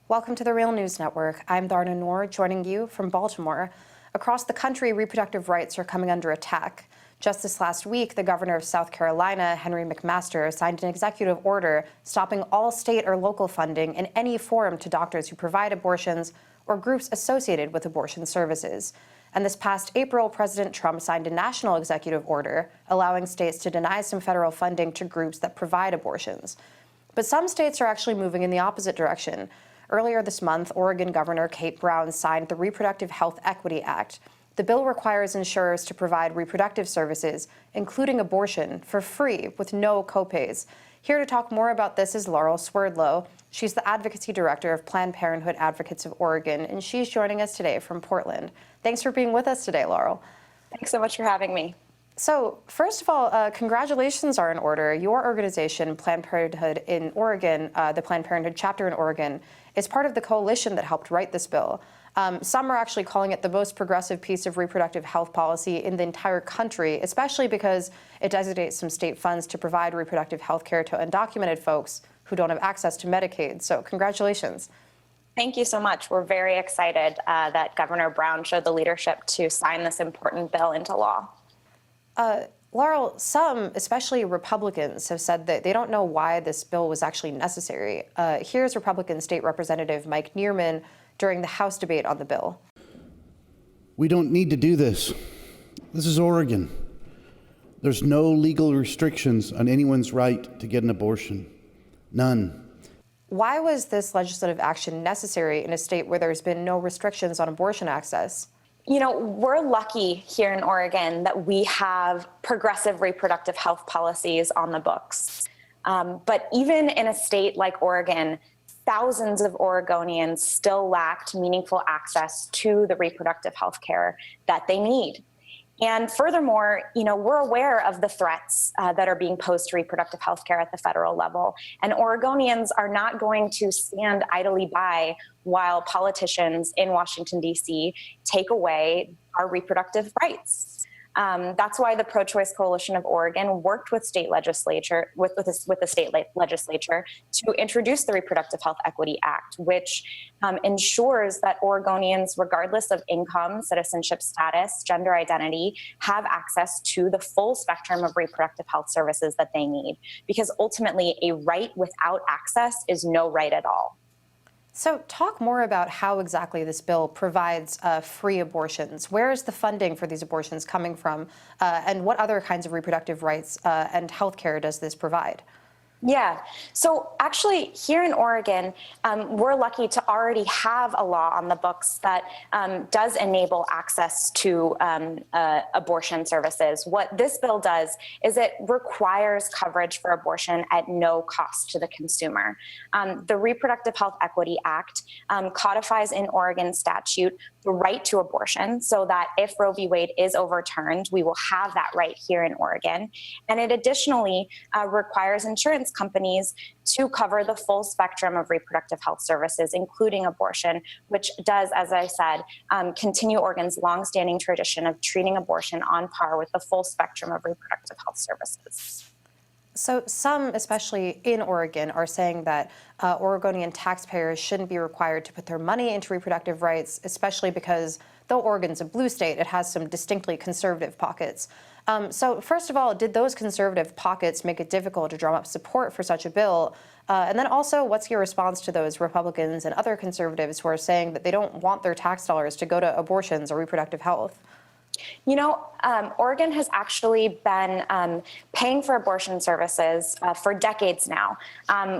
Welcome to the Real News Network. I'm Dharna Noor, joining you from Baltimore. Across the country, reproductive rights are coming under attack. Just this last week, the governor of South Carolina, Henry McMaster, signed an executive order stopping all state or local funding in any form to doctors who provide abortions or groups associated with abortion services. And this past April, President Trump signed a national executive order allowing states to deny some federal funding to groups that provide abortions. But some states are actually moving in the opposite direction. Earlier this month, Oregon Governor Kate Brown signed the Reproductive Health Equity Act. The bill requires insurers to provide reproductive services, including abortion, for free with no copays. Here to talk more about this is Laurel Swerdlow. She's the Advocacy Director of Planned Parenthood Advocates of Oregon, and she's joining us today from Portland. Thanks for being with us today, Laurel. Thanks so much for having me. So, first of all, congratulations are in order. Your organization, Planned Parenthood in Oregon, the Planned Parenthood chapter in Oregon, is part of the coalition that helped write this bill. Some are actually calling it the most progressive piece of reproductive health policy in the entire country, especially because it designates some state funds to provide reproductive health care to undocumented folks who don't have access to Medicaid. So, congratulations. Thank you so much. We're very excited that Governor Brown showed the leadership to sign this important bill into law. Laurel, some, especially Republicans, have said that they don't know why this bill was actually necessary. Here's Republican State Representative Mike Neerman during the House debate on the bill. We don't need to do this. This is Oregon. There's no legal restrictions on anyone's right to get an abortion. None. Why was this legislative action necessary in a state where there's been no restrictions on abortion access? You know, we're lucky here in Oregon that we have progressive reproductive health policies on the books. But even in a state like Oregon, thousands of Oregonians still lacked meaningful access to the reproductive health care that they need. And furthermore, you know, we're aware of the threats that are being posed to reproductive health care at the federal level. And Oregonians are not going to stand idly by while politicians in Washington, D.C. take away our reproductive rights. That's why the Pro-Choice Coalition of Oregon worked with state legislature, with the state legislature to introduce the Reproductive Health Equity Act, which ensures that Oregonians, regardless of income, citizenship status, gender identity, have access to the full spectrum of reproductive health services that they need. Because ultimately, a right without access is no right at all. So talk more about how exactly this bill provides free abortions. Where is the funding for these abortions coming from? And what other kinds of reproductive rights and health care does this provide? Yeah. So actually here in Oregon, we're lucky to already have a law on the books that does enable access to abortion services. What this bill does is it requires coverage for abortion at no cost to the consumer. The Reproductive Health Equity Act codifies in Oregon statute the right to abortion so that if Roe v. Wade is overturned, we will have that right here in Oregon. And it additionally requires insurance companies to cover the full spectrum of reproductive health services, including abortion, which does, as I said, continue Oregon's longstanding tradition of treating abortion on par with the full spectrum of reproductive health services. So some, especially in Oregon, are saying that Oregonian taxpayers shouldn't be required to put their money into reproductive rights, especially because though Oregon's a blue state, it has some distinctly conservative pockets. So first of all, did those conservative pockets make it difficult to drum up support for such a bill? And then also, what's your response to those Republicans and other conservatives who are saying that they don't want their tax dollars to go to abortions or reproductive health? You know, Oregon has actually been paying for abortion services for decades now.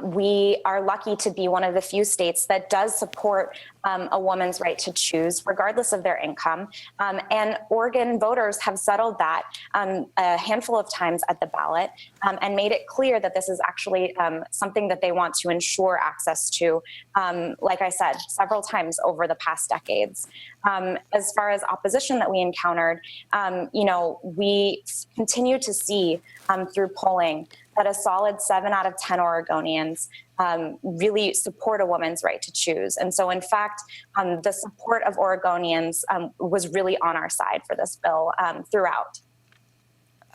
We are lucky to be one of the few states that does support a woman's right to choose, regardless of their income. And Oregon voters have settled that a handful of times at the ballot and made it clear that this is actually something that they want to ensure access to, like I said, several times over the past decades. As far as opposition that we encountered, you know, we continue to see through polling that a solid 7 out of 10 Oregonians really support a woman's right to choose. And so, in fact, the support of Oregonians was really on our side for this bill throughout.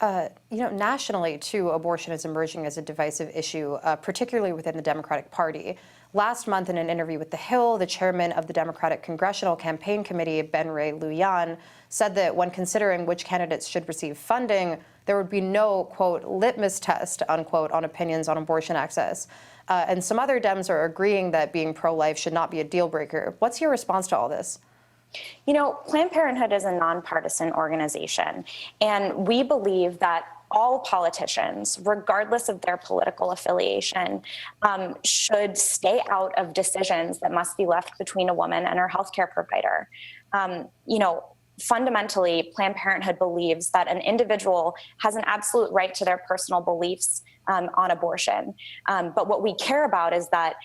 Nationally, too, abortion is emerging as a divisive issue, particularly within the Democratic Party. Last month, in an interview with The Hill, the chairman of the Democratic Congressional Campaign Committee, Ben Ray Lujan, said that when considering which candidates should receive funding, there would be no, quote, litmus test, unquote, on opinions on abortion access. And some other Dems are agreeing that being pro-life should not be a deal breaker. What's your response to all this? Planned Parenthood is a nonpartisan organization, and we believe that all politicians, regardless of their political affiliation, should stay out of decisions that must be left between a woman and her healthcare provider. Fundamentally, Planned Parenthood believes that an individual has an absolute right to their personal beliefs on abortion. But what we care about is that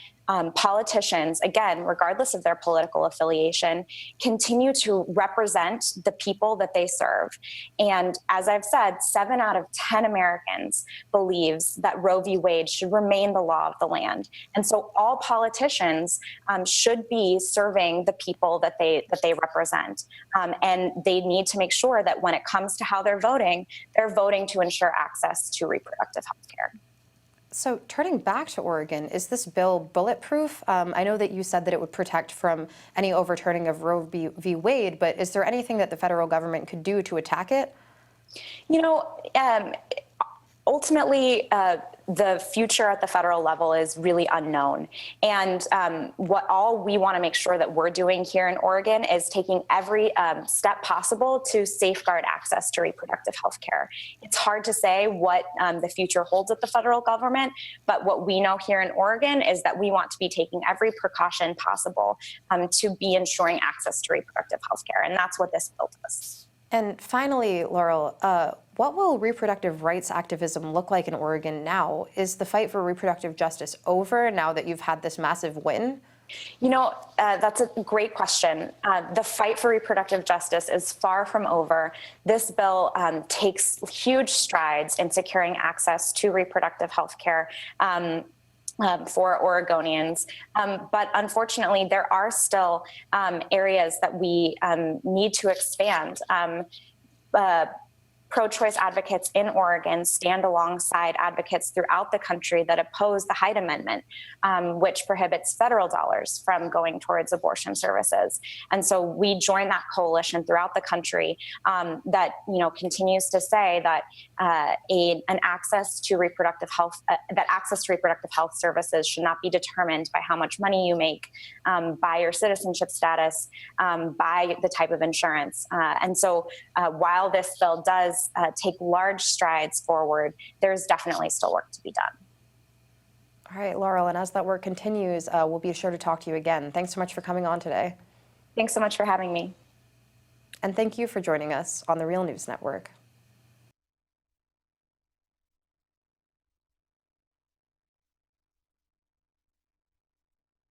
politicians, again, regardless of their political affiliation, continue to represent the people that they serve. And as I've said, 7 out of 10 Americans believes that Roe v. Wade should remain the law of the land. And so all politicians should be serving the people that they represent. And they need to make sure that when it comes to how they're voting to ensure access to reproductive health care. So turning back to Oregon, is this bill bulletproof? I know that you said that it would protect from any overturning of Roe v. Wade, but is there anything that the federal government could do to attack it? Ultimately, the future at the federal level is really unknown. And what all we want to make sure that we're doing here in Oregon is taking every step possible to safeguard access to reproductive health care. It's hard to say what the future holds at the federal government, but what we know here in Oregon is that we want to be taking every precaution possible to be ensuring access to reproductive health care. And that's what this bill does. And finally, Laurel, what will reproductive rights activism look like in Oregon now? Is the fight for reproductive justice over now that you've had this massive win? That's a great question. The fight for reproductive justice is far from over. This bill takes huge strides in securing access to reproductive health care for Oregonians. But unfortunately, there are still areas that we need to expand. Pro-choice advocates in Oregon stand alongside advocates throughout the country that oppose the Hyde Amendment, which prohibits federal dollars from going towards abortion services. And so we join that coalition throughout the country that continues to say that access to reproductive health services should not be determined by how much money you make, by your citizenship status, by the type of insurance. And so while this bill does take large strides forward, there's definitely still work to be done. All right, Laurel, and as that work continues, we'll be sure to talk to you again. Thanks so much for coming on today. Thanks so much for having me. And thank you for joining us on the Real News Network.